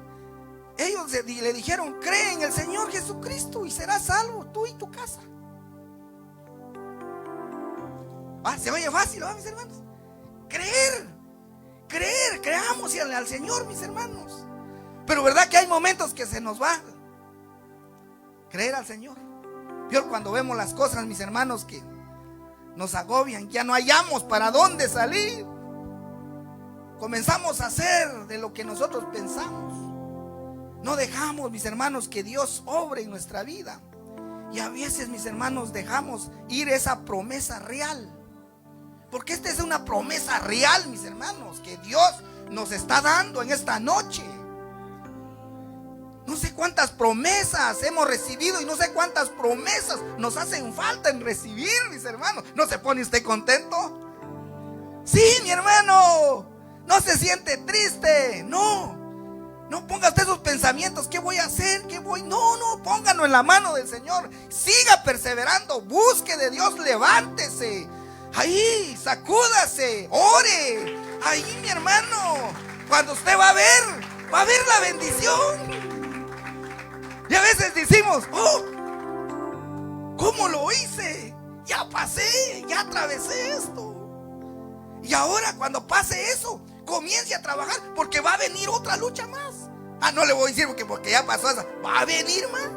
S1: ellos le dijeron: cree en el Señor Jesucristo y serás salvo tú y tu casa. Se oye fácil, ¿no, mis hermanos? Creamos al Señor, mis hermanos. Pero verdad que hay momentos que se nos va creer al Señor. Peor cuando vemos las cosas, mis hermanos, que nos agobian, ya no hallamos para dónde salir. Comenzamos a hacer de lo que nosotros pensamos. No dejamos, mis hermanos, que Dios obre en nuestra vida. Y a veces, mis hermanos, dejamos ir esa promesa real. Porque esta es una promesa real, mis hermanos, que Dios nos está dando en esta noche. No sé cuántas promesas hemos recibido y no sé cuántas promesas nos hacen falta en recibir, mis hermanos. ¿No se pone usted contento? Sí, mi hermano. No se siente triste. No ponga usted sus pensamientos. ¿Qué voy a hacer? No, póngalo en la mano del Señor. Siga perseverando. Busque de Dios. Levántese. Ahí, sacúdase. Ore. Ahí, mi hermano. Cuando usted va a ver la bendición. Y a veces decimos: ¿cómo lo hice? Ya pasé, ya atravesé esto. Y ahora cuando pase eso, comience a trabajar, porque va a venir otra lucha más. No le voy a decir porque ya pasó esa. Va a venir más.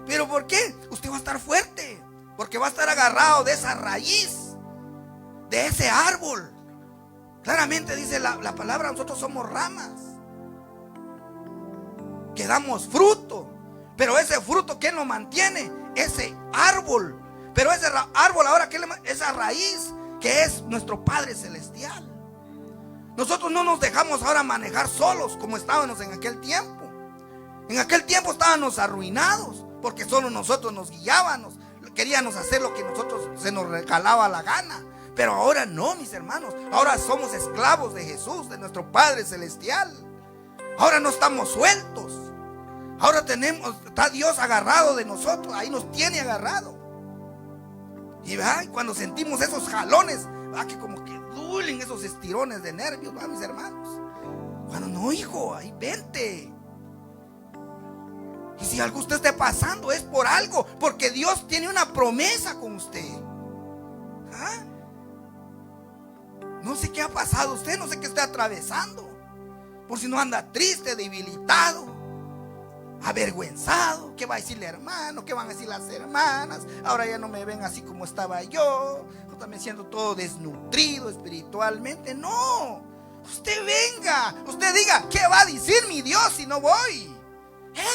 S1: ¿Pero por qué? Usted va a estar fuerte, porque va a estar agarrado de esa raíz de ese árbol. Claramente dice la palabra, nosotros somos ramas que damos fruto. Pero ese fruto, ¿quién lo mantiene? Ese árbol. Pero ese árbol ahora, esa raíz que es nuestro Padre Celestial. Nosotros no nos dejamos ahora manejar solos como estábamos en aquel tiempo. En aquel tiempo estábamos arruinados porque solo nosotros nos guiábamos. Queríamos hacer lo que nosotros se nos regalaba la gana. Pero ahora no, mis hermanos. Ahora somos esclavos de Jesús, de nuestro Padre Celestial. Ahora no estamos sueltos. Ahora está Dios agarrado de nosotros. Ahí nos tiene agarrado. Y cuando sentimos esos jalones, que como que duelen esos estirones de nervios, mis hermanos. Cuando no, hijo, ahí vente. Y si algo usted esté pasando, es por algo, porque Dios tiene una promesa con usted. No sé qué ha pasado usted, no sé qué está atravesando. Por si no anda triste, debilitado, avergüenzado. ¿Qué va a decir el hermano? ¿Qué van a decir las hermanas? Ahora ya no me ven así como estaba yo. Yo también siento todo desnutrido espiritualmente. No, usted venga, usted diga, ¿qué va a decir mi Dios si no voy?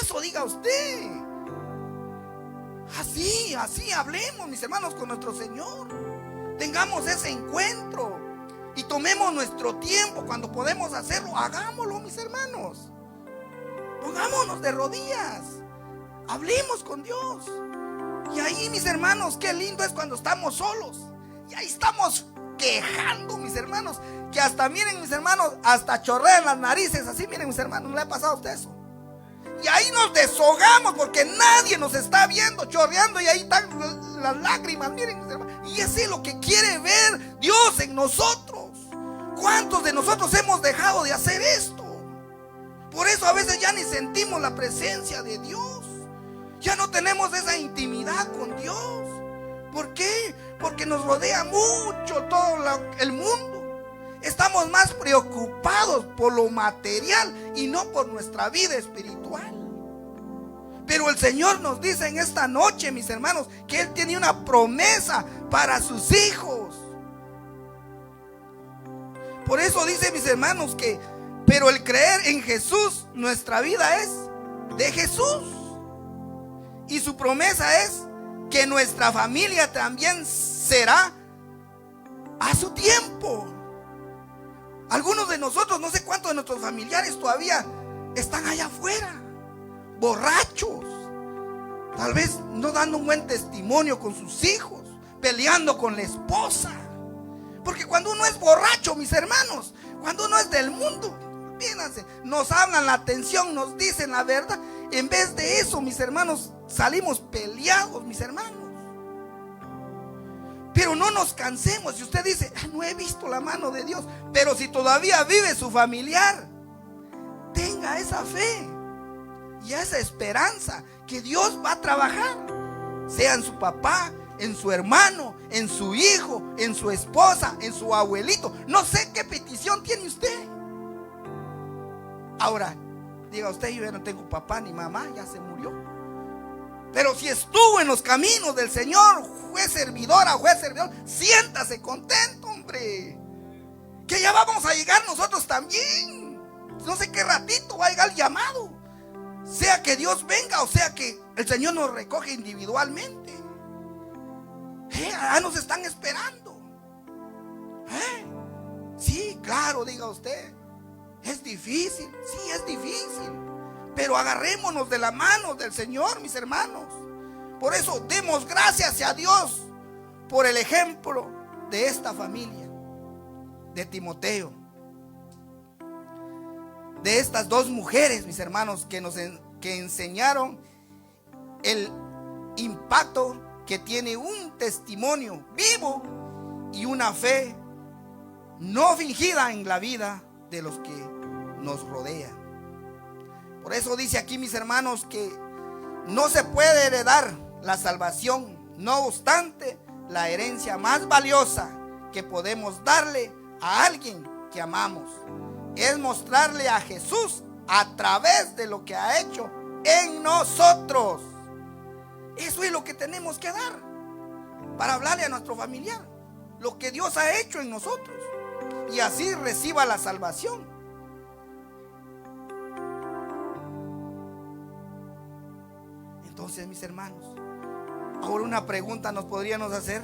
S1: Eso diga usted. Así hablemos, mis hermanos, con nuestro Señor. Tengamos ese encuentro y tomemos nuestro tiempo. Cuando podemos hacerlo, hagámoslo, mis hermanos. Pongámonos de rodillas, hablemos con Dios. Y ahí, mis hermanos, qué lindo es cuando estamos solos. Y ahí estamos quejando, mis hermanos, que hasta, miren, mis hermanos, hasta chorrean las narices. Así, miren, mis hermanos, ¿no le ha pasado a usted eso? Y ahí nos deshogamos porque nadie nos está viendo chorreando, y ahí están las lágrimas, miren, mis hermanos. Y ese es lo que quiere ver Dios en nosotros. ¿Cuántos de nosotros hemos dejado de hacer esto? Por eso a veces ya ni sentimos la presencia de Dios. Ya no tenemos esa intimidad con Dios. ¿Por qué? Porque nos rodea mucho todo el mundo. Estamos más preocupados por lo material y no por nuestra vida espiritual. Pero el Señor nos dice en esta noche, mis hermanos, que Él tiene una promesa para sus hijos. Por eso dice, mis hermanos, que pero el creer en Jesús, nuestra vida es de Jesús. Y su promesa es que nuestra familia también será a su tiempo. Algunos de nosotros, no sé cuántos de nuestros familiares todavía están allá afuera, borrachos, tal vez no dando un buen testimonio con sus hijos, peleando con la esposa. Porque cuando uno es borracho, mis hermanos, cuando uno es del mundo, fíjense, nos hablan la atención, nos dicen la verdad. En vez de eso, mis hermanos, salimos peleados, mis hermanos. Pero no nos cansemos. Si usted dice, no he visto la mano de Dios, pero si todavía vive su familiar, tenga esa fe y esa esperanza que Dios va a trabajar, sea en su papá, en su hermano, en su hijo, en su esposa, en su abuelito. No sé qué petición tiene usted. Ahora, diga usted, yo ya no tengo papá ni mamá, ya se murió. Pero si estuvo en los caminos del Señor, fue servidora, fue servidor, siéntase contento, hombre, que ya vamos a llegar nosotros también. No sé qué ratito va a llegar el llamado, sea que Dios venga o sea que el Señor nos recoge individualmente. Nos están esperando. Sí, claro, diga usted, es difícil, sí, es difícil, pero agarrémonos de la mano del Señor, mis hermanos. Por eso demos gracias a Dios por el ejemplo de esta familia, de Timoteo, de estas dos mujeres, mis hermanos, que enseñaron el impacto que tiene un testimonio vivo y una fe no fingida en la vida de los que nos rodean. Por eso dice aquí, mis hermanos, que no se puede heredar la salvación. No obstante, la herencia más valiosa que podemos darle a alguien que amamos es mostrarle a Jesús a través de lo que ha hecho en nosotros. Eso es lo que tenemos que dar para hablarle a nuestro familiar. lo que Dios ha hecho en nosotros, y así reciba la salvación. Entonces, mis hermanos, ahora una pregunta nos podríamos hacer.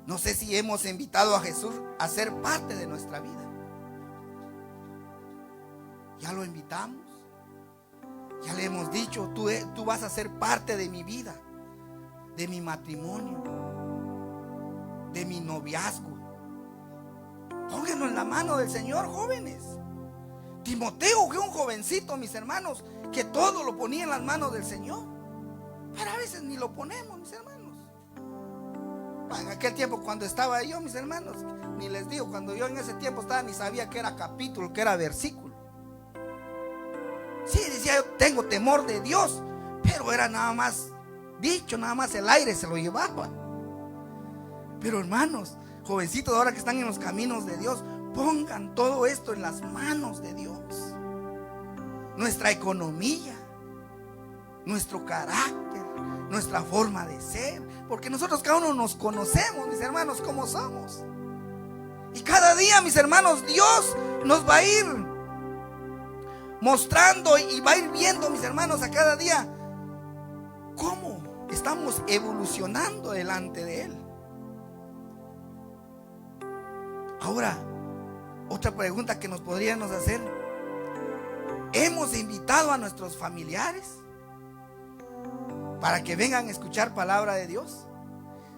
S1: No sé si hemos invitado a Jesús a ser parte de nuestra vida. Ya lo invitamos. Ya le hemos dicho, tú vas a ser parte de mi vida, de mi matrimonio, de mi noviazgo. Pónganlo en la mano del Señor, jóvenes. Timoteo fue un jovencito, mis hermanos, que todo lo ponía en las manos del Señor. Pero a veces ni lo ponemos, mis hermanos. En aquel tiempo cuando estaba yo, mis hermanos, ni les digo, cuando yo en ese tiempo estaba, ni sabía que era capítulo, que era versículo. Sí, decía yo, tengo temor de Dios, pero era nada más dicho, nada más el aire se lo llevaba. Pero hermanos, jovencitos ahora que están en los caminos de Dios, pongan todo esto en las manos de Dios. Nuestra economía, nuestro carácter, nuestra forma de ser, porque nosotros cada uno nos conocemos, mis hermanos, como somos. Y cada día, mis hermanos, Dios nos va a ir mostrando y va a ir viendo, mis hermanos, a cada día cómo estamos evolucionando delante de Él. Ahora, otra pregunta que nos podríamos hacer: ¿hemos invitado a nuestros familiares para que vengan a escuchar palabra de Dios?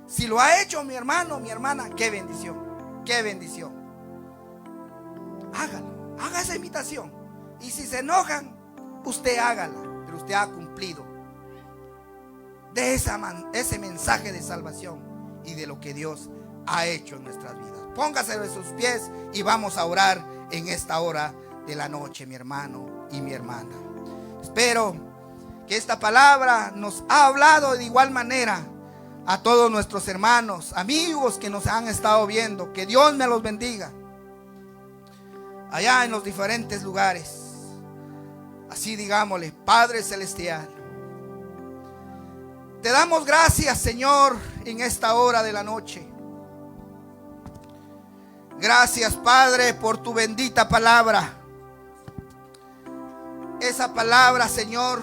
S1: Si lo ha hecho mi hermano, mi hermana, qué bendición, qué bendición. Hágalo, haga esa invitación. Y si se enojan, usted hágala, pero usted ha cumplido de ese mensaje de salvación y de lo que Dios ha hecho en nuestras vidas. Póngase de sus pies y vamos a orar en esta hora de la noche, mi hermano y mi hermana. Espero que esta palabra nos ha hablado de igual manera a todos nuestros hermanos, amigos que nos han estado viendo. Que Dios me los bendiga allá en los diferentes lugares. Así digámosle: Padre Celestial, te damos gracias, Señor, en esta hora de la noche. Gracias, Padre, por tu bendita palabra. Esa palabra, Señor,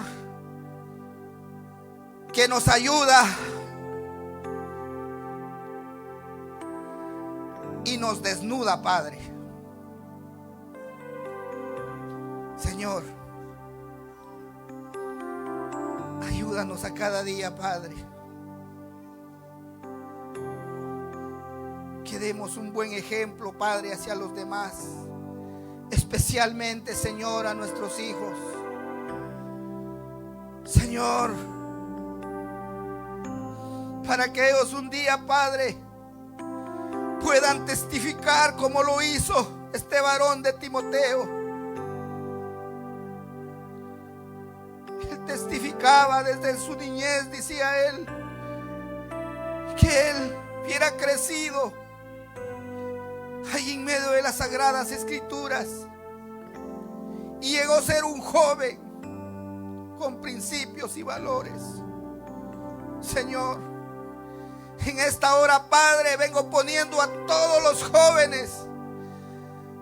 S1: que nos ayuda y nos desnuda, Padre. Señor, ayúdanos a cada día, Padre, que demos un buen ejemplo, Padre, hacia los demás, especialmente, Señor, a nuestros hijos. Señor, para que ellos un día, Padre, puedan testificar como lo hizo este varón de Timoteo. Él testificaba desde su niñez, decía él, que él hubiera crecido ahí en medio de las sagradas escrituras y llegó a ser un joven con principios y valores. Señor, en esta hora, Padre, vengo poniendo a todos los jóvenes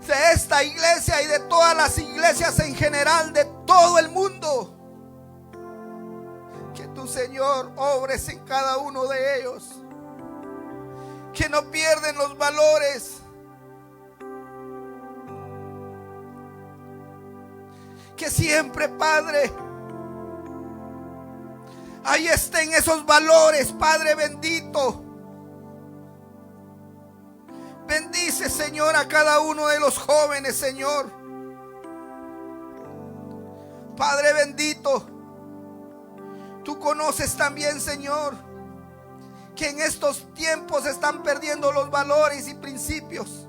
S1: de esta iglesia y de todas las iglesias en general de todo el mundo, que tú, Señor, obres en cada uno de ellos, que no pierden los valores, que siempre, Padre, ahí estén esos valores, Padre bendito. Bendice, Señor, a cada uno de los jóvenes, Señor. Padre bendito, tú conoces también, Señor, que en estos tiempos están perdiendo los valores y principios.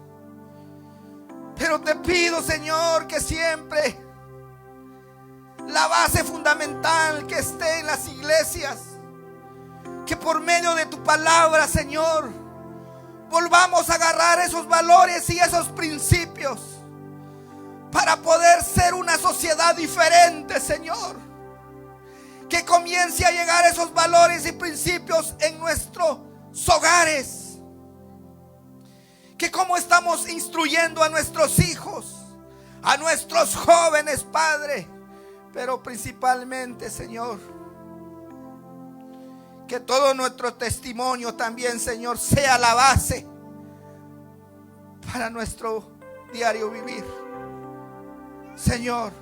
S1: Pero te pido, Señor, que siempre la base fundamental que esté en las iglesias, que por medio de tu palabra, Señor, volvamos a agarrar esos valores y esos principios para poder ser una sociedad diferente, Señor. Que comience a llegar esos valores y principios en nuestros hogares, que cómo estamos instruyendo a nuestros hijos, a nuestros jóvenes, Padre, pero principalmente, Señor, que todo nuestro testimonio también, Señor, sea la base para nuestro diario vivir. Señor,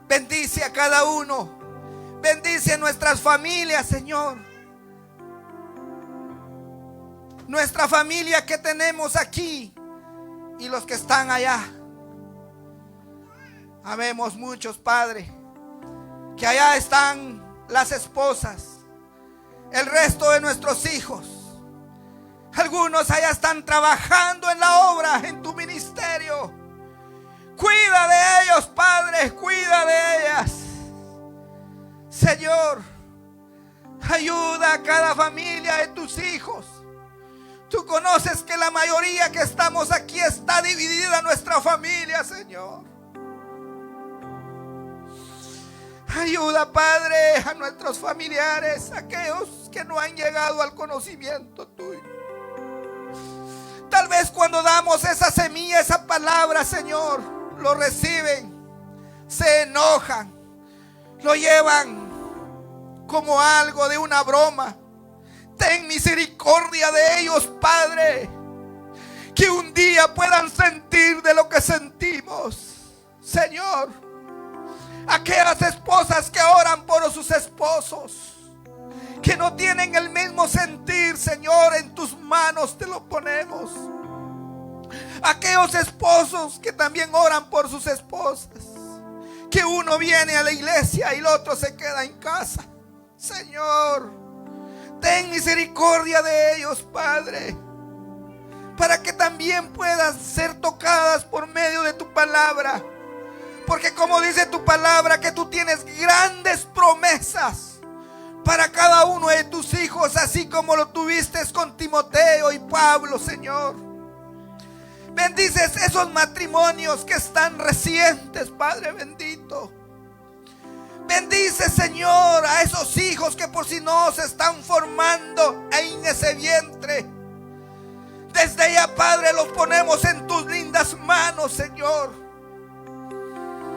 S1: bendice a cada uno, bendice a nuestras familias, Señor. Nuestra familia que tenemos aquí y los que están allá. Habemos muchos, Padre, que allá están las esposas, el resto de nuestros hijos. Algunos allá están trabajando en la obra, en tu ministerio. Cuida de ellos, Padre, cuida de ellas. Señor, ayuda a cada familia de tus hijos. Tú conoces que la mayoría que estamos aquí está dividida nuestra familia, Señor. Ayuda, Padre, a nuestros familiares, aquellos que no han llegado al conocimiento tuyo. Tal vez cuando damos esa semilla, esa palabra, Señor, lo reciben, se enojan, lo llevan como algo de una broma. Ten misericordia de ellos, Padre, que un día puedan sentir de lo que sentimos, Señor. Aquellas esposas que oran por sus esposos, que no tienen el mismo sentir, Señor, en tus manos te lo ponemos. Aquellos esposos que también oran por sus esposas, que uno viene a la iglesia y el otro se queda en casa. Señor, ten misericordia de ellos, Padre, para que también puedan ser tocadas por medio de tu palabra. Porque como dice tu palabra, que tú tienes grandes promesas para cada uno de tus hijos, así como lo tuviste con Timoteo y Pablo, Señor. Bendices esos matrimonios que están recientes, Padre bendito. Bendice, Señor, a esos hijos que por si no se están formando en ese vientre. Desde ya, Padre, los ponemos en tus lindas manos, Señor.